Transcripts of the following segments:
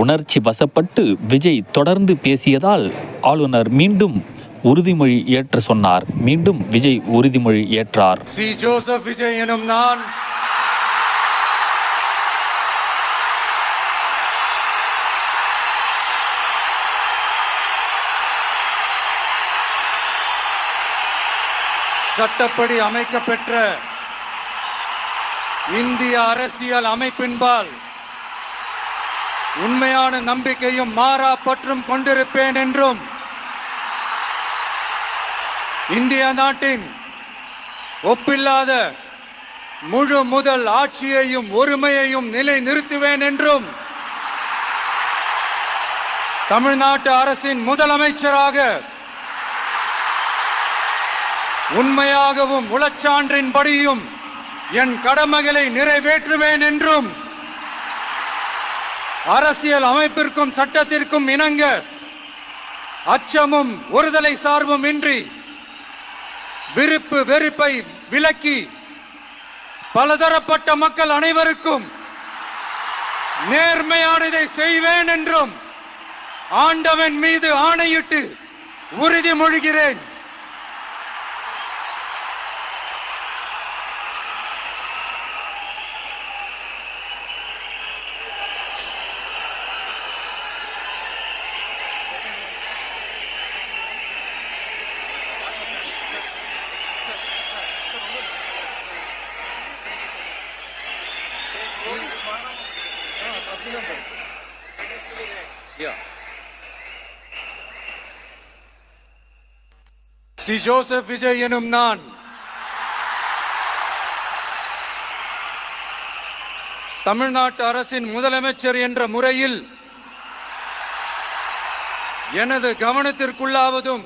உணர்ச்சி வசப்பட்டு விஜய் தொடர்ந்து பேசியதால் ஆளுநர் மீண்டும் உறுதிமொழி ஏற்ற சொன்னார். மீண்டும் விஜய் உறுதிமொழி ஏற்றார். சி ஜோசப் விஜய் எனும் நான் சட்டப்படி அமைக்கப்பெற்ற இந்திய அரசியல் அமைப்பின்பால் உண்மையான நம்பிக்கையும் மாறா பற்றும் கொண்டிருப்பேன் என்றும் இந்திய நாட்டின் ஒப்பில்லாத முழு முதல் ஆட்சியையும் ஒருமையையும் நிலை நிறுத்துவேன் என்றும் தமிழ்நாட்டு அரசின் முதலமைச்சராக உண்மையாகவும் உளச்சான்றின்படியும் என் கடமைகளை நிறைவேற்றுவேன் என்றும் அரசியல் அமைப்பிற்கும் சட்டத்திற்கும் இணங்க அச்சமும் ஒருதலை சார்பும் இன்றி விருப்பு வெறுப்பை விலக்கி பலதரப்பட்ட மக்கள் அனைவருக்கும் நேர்மையானதை செய்வேன் என்றும் ஆண்டவன் மீது ஆணையிட்டு உறுதிமொழிகிறேன். சி ஜோசப் விஜய் எனும் நான் தமிழ்நாட்டு அரசின் முதலமைச்சர் என்ற முறையில் எனது கவனத்திற்குள்ளாவதும்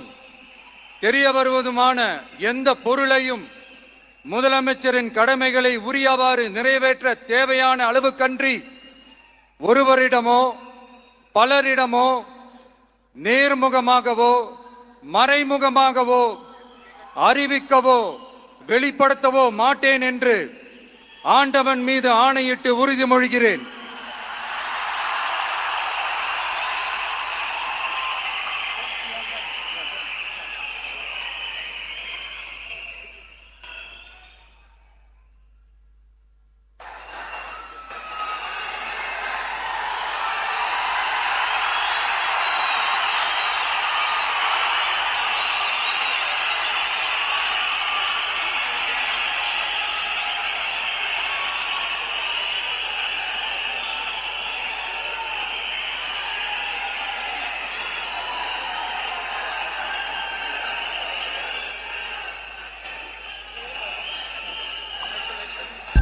தெரிய வருவதுமான எந்த பொருளையும் முதலமைச்சரின் கடமைகளை உரியவாறு நிறைவேற்ற தேவையான அளவுக்கன்றி ஒருவரிடமோ பலரிடமோ நேர்முகமாகவோ மறைமுகமாகவோ அறிவிக்கவோ வெளிப்படுத்தவோ மாட்டேன் என்று ஆண்டவன் மீது ஆணையிட்டு உறுதிமொழிகிறேன்.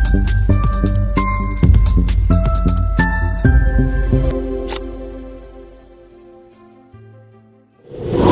Congratulations.